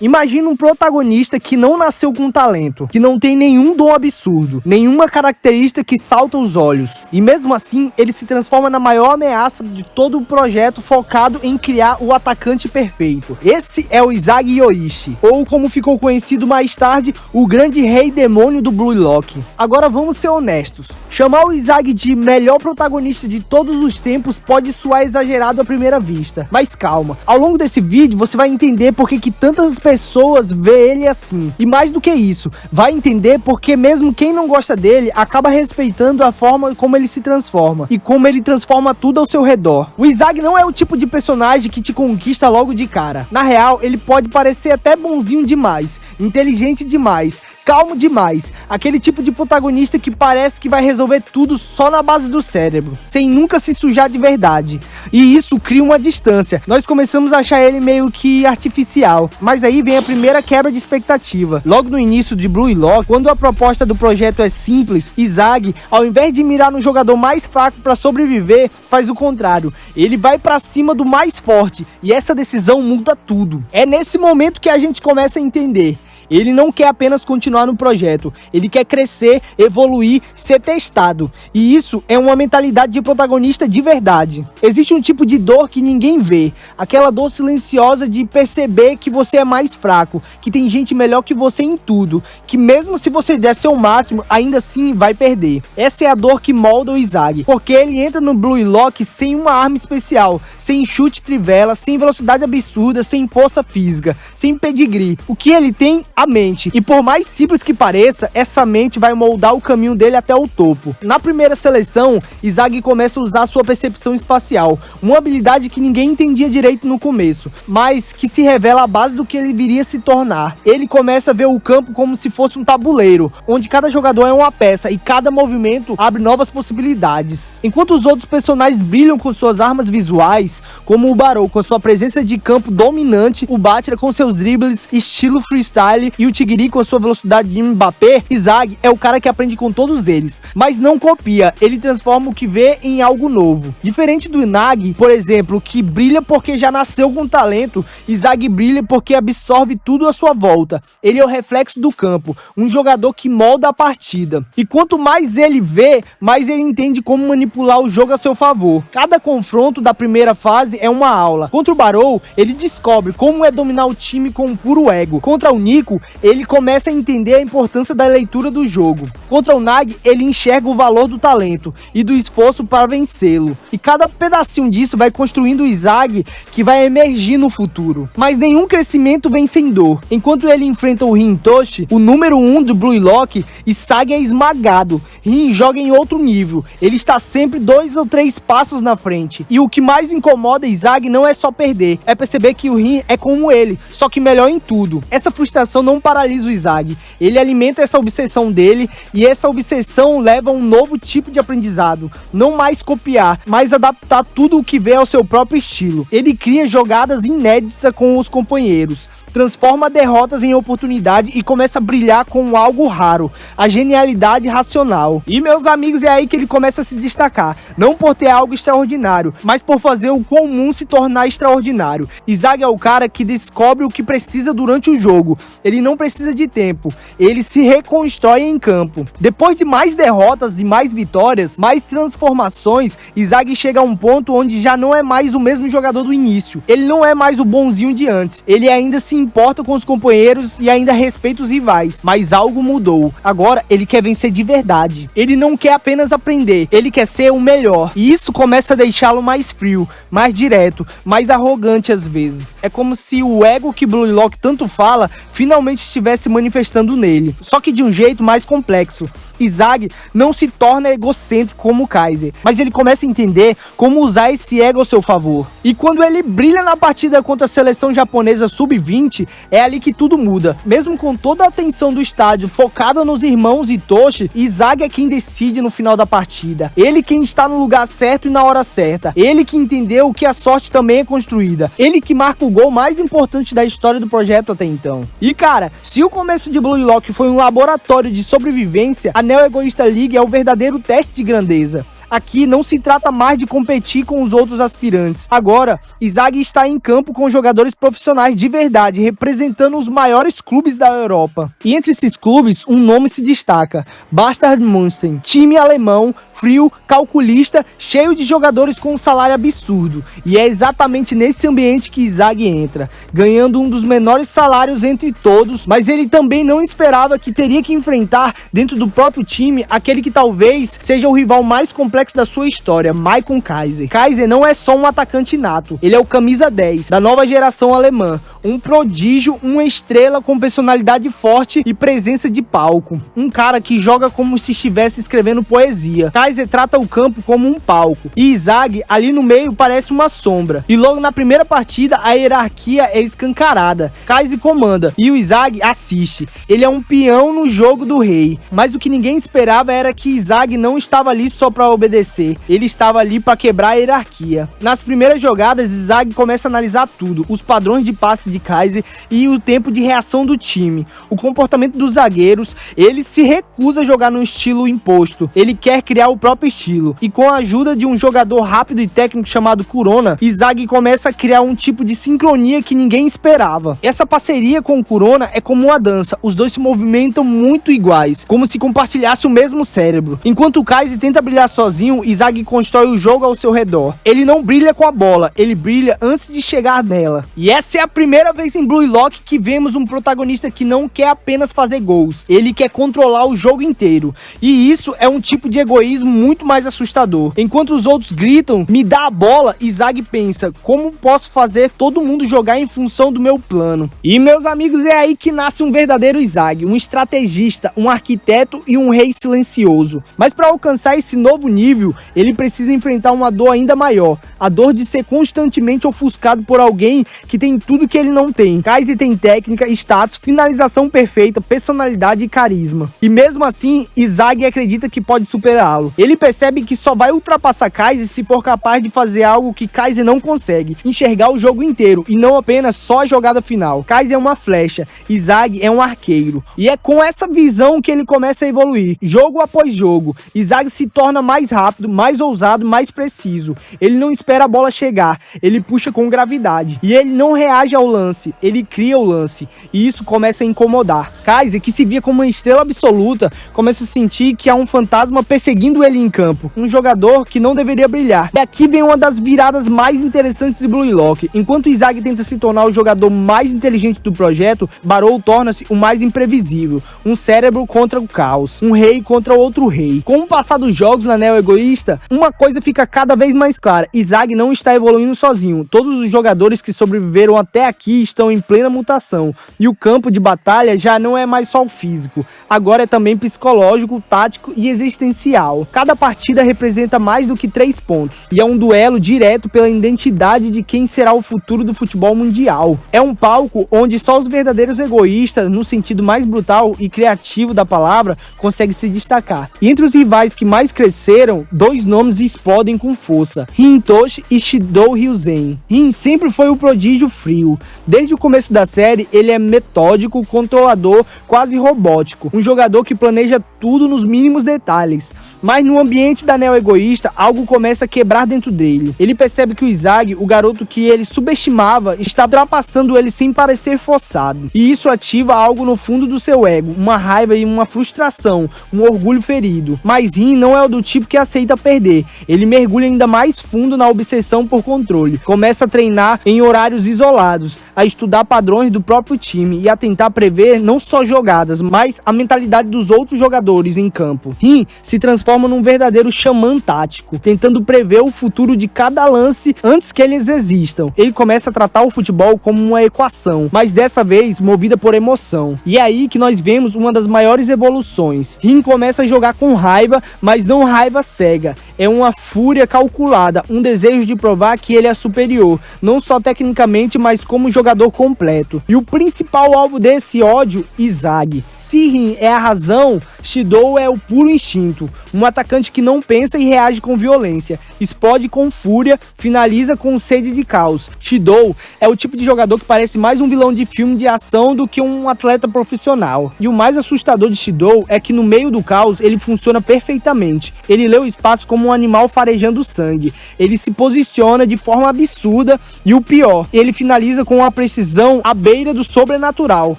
Imagina um protagonista que não nasceu com talento, que não tem nenhum dom absurdo, nenhuma característica que salta os olhos. E mesmo assim, ele se transforma na maior ameaça de todo o projeto focado em criar o atacante perfeito. Esse é o Izagi Yoichi, ou como ficou conhecido mais tarde, o grande rei demônio do Blue Lock. Agora vamos ser honestos. Chamar o Izagi de melhor protagonista de todos os tempos pode soar exagerado à primeira vista. Mas calma, ao longo desse vídeo você vai entender por que tantas pessoas vê ele assim. E mais do que isso, vai entender porque mesmo quem não gosta dele acaba respeitando a forma como ele se transforma e como ele transforma tudo ao seu redor. O Izagi não é o tipo de personagem que te conquista logo de cara. Na real, ele pode parecer até bonzinho demais, inteligente demais, calmo demais, aquele tipo de protagonista que parece que vai resolver tudo só na base do cérebro, sem nunca se sujar de verdade. E isso cria uma distância. Nós começamos a achar ele meio que artificial, mas aí vem a primeira quebra de expectativa. Logo no início de Blue Lock, quando a proposta do projeto é simples, Izagi, ao invés de mirar no jogador mais fraco para sobreviver, faz o contrário. Ele vai para cima do mais forte, e essa decisão muda tudo. É nesse momento que a gente começa a entender. Ele não quer apenas continuar no projeto, ele quer crescer, evoluir, ser testado. E isso é uma mentalidade de protagonista de verdade. Existe um tipo de dor que ninguém vê, aquela dor silenciosa de perceber que você é mais fraco, que tem gente melhor que você em tudo, que mesmo se você der seu máximo, ainda assim vai perder. Essa é a dor que molda o Izagi, porque ele entra no Blue Lock sem uma arma especial, sem chute trivela, sem velocidade absurda, sem força física, sem pedigree. O que ele tem? A mente. E por mais simples que pareça, essa mente vai moldar o caminho dele até o topo. Na primeira seleção, Izagi começa a usar sua percepção espacial, uma habilidade que ninguém entendia direito no começo, mas que se revela a base do que ele viria a se tornar. Ele começa a ver o campo como se fosse um tabuleiro, onde cada jogador é uma peça e cada movimento abre novas possibilidades. Enquanto os outros personagens brilham com suas armas visuais, como o Barou com sua presença de campo dominante, o Batra com seus dribles estilo freestyle e o Tigiri com sua velocidade de Mbappé, Izagi é o cara que aprende com todos eles, mas não copia, ele transforma o que vê em algo novo. Diferente do Inagi, por exemplo, que brilha porque já nasceu com talento, Izagi brilha porque absorve tudo à sua volta. Ele é o reflexo do campo, um jogador que molda a partida. E quanto mais ele vê, mais ele entende como manipular o jogo a seu favor. Cada confronto da primeira fase é uma aula. Contra o Barou, ele descobre como é dominar o time com um puro ego. Contra o Nico, ele começa a entender a importância da leitura do jogo. Contra o Nagi, ele enxerga o valor do talento e do esforço para vencê-lo. E cada pedacinho disso vai construindo o Izagi que vai emergir no futuro. Mas nenhum crescimento vem sem dor. Enquanto ele enfrenta o Rin Toshi, o número 1 do Blue Lock, Izagi é esmagado. Rin joga em outro nível. Ele está sempre 2 ou 3 passos na frente. E o que mais incomoda Izagi não é só perder, é perceber que o Rin é como ele, só que melhor em tudo. Essa frustração não paralisa o Izagi, ele alimenta essa obsessão dele e essa obsessão leva a um novo tipo de aprendizado, não mais copiar, mas adaptar tudo o que vê ao seu próprio estilo. Ele cria jogadas inéditas com os companheiros, transforma derrotas em oportunidade e começa a brilhar com algo raro, a genialidade racional. E meus amigos, é aí que ele começa a se destacar, não por ter algo extraordinário, mas por fazer o comum se tornar extraordinário. Izagi é o cara que descobre o que precisa durante o jogo, ele não precisa de tempo, ele se reconstrói em campo. Depois de mais derrotas e mais vitórias, mais transformações, Izagi chega a um ponto onde já não é mais o mesmo jogador do início, ele não é mais o bonzinho de antes, ele ainda se importa com os companheiros e ainda respeita os rivais, mas algo mudou. Agora ele quer vencer de verdade. Ele não quer apenas aprender, ele quer ser o melhor. E isso começa a deixá-lo mais frio, mais direto, mais arrogante às vezes. É como se o ego que Blue Lock tanto fala finalmente estivesse manifestando nele, só que de um jeito mais complexo. Izagi não se torna egocêntrico como o Kaiser, mas ele começa a entender como usar esse ego ao seu favor. E quando ele brilha na partida contra a seleção japonesa sub-20, é ali que tudo muda. Mesmo com toda a atenção do estádio focada nos irmãos Itoshi, Izagi é quem decide no final da partida. Ele quem está no lugar certo e na hora certa. Ele que entendeu que a sorte também é construída. Ele que marca o gol mais importante da história do projeto até então. E cara, se o começo de Blue Lock foi um laboratório de sobrevivência, a Neo Egoista League é o verdadeiro teste de grandeza. Aqui não se trata mais de competir com os outros aspirantes. Agora, Izagi está em campo com jogadores profissionais de verdade, representando os maiores clubes da Europa. E entre esses clubes, um nome se destaca: Bastard München, time alemão, frio, calculista, cheio de jogadores com um salário absurdo. E é exatamente nesse ambiente que Izagi entra, ganhando um dos menores salários entre todos, mas ele também não esperava que teria que enfrentar dentro do próprio time aquele que talvez seja o rival mais complexo da sua história, Maicon Kaiser. Kaiser não é só um atacante nato, ele é o camisa 10 da nova geração alemã, um prodígio, uma estrela com personalidade forte e presença de palco, um cara que joga como se estivesse escrevendo poesia. Kaiser trata o campo como um palco, e Izagi ali no meio parece uma sombra, e logo na primeira partida a hierarquia é escancarada. Kaiser comanda e o Izagi assiste. Ele é um peão no jogo do rei, mas o que ninguém esperava era que Izagi não estava ali só para obedecer, ele estava ali para quebrar a hierarquia. Nas primeiras jogadas, Izagi começa a analisar tudo: os padrões de passe de Kaiser e o tempo de reação do time, o comportamento dos zagueiros. Ele se recusa a jogar no estilo imposto, ele quer criar o próprio estilo, e com a ajuda de um jogador rápido e técnico chamado Corona, Izagi começa a criar um tipo de sincronia que ninguém esperava. Essa parceria com o Corona é como uma dança, os dois se movimentam muito iguais, como se compartilhasse o mesmo cérebro. Enquanto o Kaiser tenta brilhar sozinho, Izagi constrói o jogo ao seu redor. Ele não brilha com a bola, ele brilha antes de chegar nela. E essa é a primeira vez em Blue Lock que vemos um protagonista que não quer apenas fazer gols, ele quer controlar o jogo inteiro. E isso é um tipo de egoísmo muito mais assustador. Enquanto os outros gritam, me dá a bola, Izagi pensa, como posso fazer todo mundo jogar em função do meu plano? E meus amigos, é aí que nasce um verdadeiro Izagi, um estrategista, um arquiteto e um rei silencioso. Mas para alcançar esse novo nível, ele precisa enfrentar uma dor ainda maior, a dor de ser constantemente ofuscado por alguém que tem tudo que ele não tem. Kaiser tem técnica, status, finalização perfeita, personalidade e carisma. E mesmo assim, Izagi acredita que pode superá-lo. Ele percebe que só vai ultrapassar Kaiser se for capaz de fazer algo que Kaiser não consegue: enxergar o jogo inteiro e não apenas só a jogada final. Kaiser é uma flecha, Izagi é um arqueiro. E é com essa visão que ele começa a evoluir, jogo após jogo. Izagi se torna mais rápido, mais ousado, mais preciso. Ele não espera a bola chegar, ele puxa com gravidade. E ele não reage ao lance, ele cria o lance. E isso começa a incomodar. Kaiser, que se via como uma estrela absoluta, começa a sentir que há um fantasma perseguindo ele em campo, um jogador que não deveria brilhar. E aqui vem uma das viradas mais interessantes de Blue Lock. Enquanto Izagi tenta se tornar o jogador mais inteligente do projeto, Barou torna-se o mais imprevisível, um cérebro contra o caos, um rei contra outro rei. Com o passar dos jogos na Neo Egoísta, uma coisa fica cada vez mais clara: Izagi não está evoluindo sozinho. Todos os jogadores que sobreviveram até aqui estão em plena mutação, e o campo de batalha já não é mais só o físico, agora é também psicológico, tático e existencial. Cada partida representa mais do que 3 pontos, e é um duelo direto pela identidade de quem será o futuro do futebol mundial. É um palco onde só os verdadeiros egoístas, no sentido mais brutal e criativo da palavra, conseguem se destacar. E entre os rivais que mais cresceram, 2 nomes explodem com força: Rin Toshi e Shidou Ryuzen. Rin sempre foi o prodígio frio. Desde o começo da série, ele é metódico, controlador, quase robótico, um jogador que planeja tudo nos mínimos detalhes. Mas no ambiente da Neo Egoísta, algo começa a quebrar dentro dele. Ele percebe que o Izagi, o garoto que ele subestimava, está ultrapassando ele sem parecer forçado. E isso ativa algo no fundo do seu ego, uma raiva e uma frustração, um orgulho ferido. Mas Rin não é o do tipo que aceita perder. Ele mergulha ainda mais fundo na obsessão por controle. Começa a treinar em horários isolados, a estudar padrões do próprio time e a tentar prever não só jogadas, mas a mentalidade dos outros jogadores em campo. Rin se transforma num verdadeiro xamã tático, tentando prever o futuro de cada lance antes que eles existam. Ele começa a tratar o futebol como uma equação, mas dessa vez movida por emoção. E é aí que nós vemos uma das maiores evoluções. Rin começa a jogar com raiva, mas não raiva cega. É uma fúria calculada, um desejo de provar que ele é superior, não só tecnicamente, mas como jogador completo. E o principal alvo desse ódio, Izagi. Se Rin é a razão, Shidou é o puro instinto, um atacante que não pensa e reage com violência, explode com fúria, finaliza com sede de caos. Shidou é o tipo de jogador que parece mais um vilão de filme de ação do que um atleta profissional. E o mais assustador de Shidou é que no meio do caos ele funciona perfeitamente. Ele lê o espaço como um animal farejando sangue. Ele se posiciona de forma absurda e o pior, ele finaliza com uma precisão à beira do sobrenatural.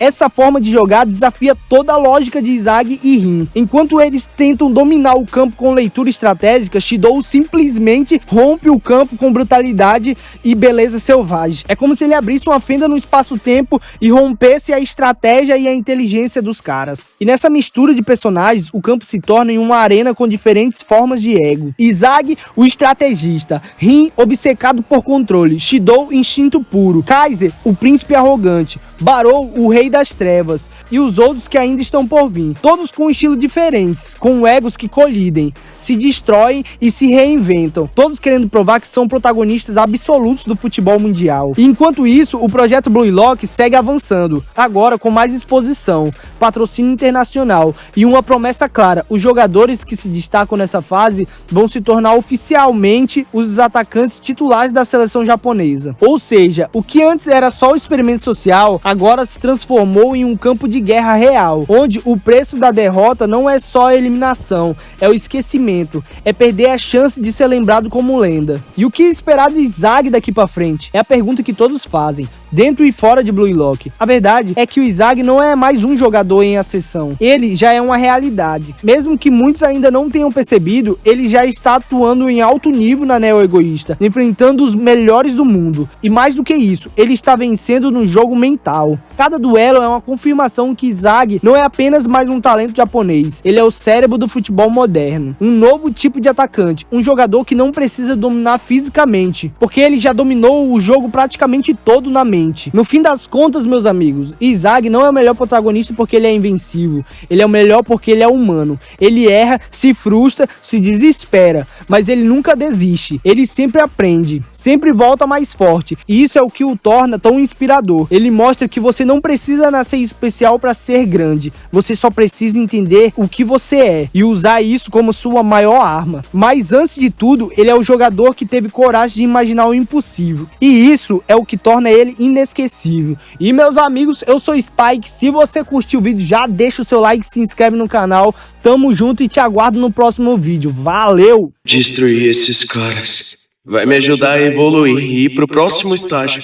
Essa forma de jogar desafia toda a lógica de Inzaghi e Rin. Enquanto eles tentam dominar o campo com leitura estratégica, Shidou simplesmente rompe o campo com brutalidade e beleza selvagem. É como se ele abrisse uma fenda no espaço-tempo e rompesse a estratégia e a inteligência dos caras. E nessa mistura de personagens, o campo se torna em uma arena com diferentes formas de ego. Inzaghi, o estrategista, Rin, obcecado por controle, Shidou, instinto puro, Kaiser, o príncipe arrogante, Barou, o rei das trevas, e os outros que ainda estão por vir, todos com estilos diferentes, com egos que colidem, se destroem e se reinventam, todos querendo provar que são protagonistas absolutos do futebol mundial. E enquanto isso, o projeto Blue Lock segue avançando, agora com mais exposição, patrocínio internacional e uma promessa clara: os jogadores que se destacam nessa fase vão se tornar oficialmente os atacantes titulares da seleção japonesa. Ou seja, o que antes era só o experimento social, agora se transformou em um campo de guerra real, onde o preço da derrota não é só a eliminação, é o esquecimento, é perder a chance de ser lembrado como lenda. E o que esperar de Inzaghi daqui pra frente? É a pergunta que todos fazem, dentro e fora de Blue Lock. A verdade é que o Inzaghi não é mais um jogador em ascensão, ele já é uma realidade. Mesmo que muitos ainda não tenham percebido, ele já está atuando em alto nível na neo-egoísta, enfrentando os melhores do mundo. E mais do que isso, ele está vencendo no jogo mental. Cada duelo é uma confirmação que Inzaghi não é apenas mais um talento japonês, ele é o cérebro do futebol moderno, um novo tipo de atacante, um jogador que não precisa dominar fisicamente, porque ele já dominou o jogo praticamente todo na mente. No fim das contas, meus amigos, Inzaghi não é o melhor protagonista porque ele é invencível, ele é o melhor porque ele é humano. Ele erra, se frustra, se desespera, mas ele nunca desiste, ele sempre aprende, sempre volta mais forte, e isso é o que o torna tão inspirador. Ele mostra que você não precisa nascer especial para ser grande, você só precisa entender o que você é e usar isso como sua maior arma. Mas antes de tudo, ele é o jogador que teve coragem de imaginar o impossível, e isso é o que torna ele inesquecível. E meus amigos, eu sou Spike. Se você curtiu o vídeo, já deixa o seu like, se inscreve no canal, tamo junto e te aguardo no próximo vídeo. Valeu! Destruir esses caras vai me ajudar a evoluir e ir pro próximo estágio.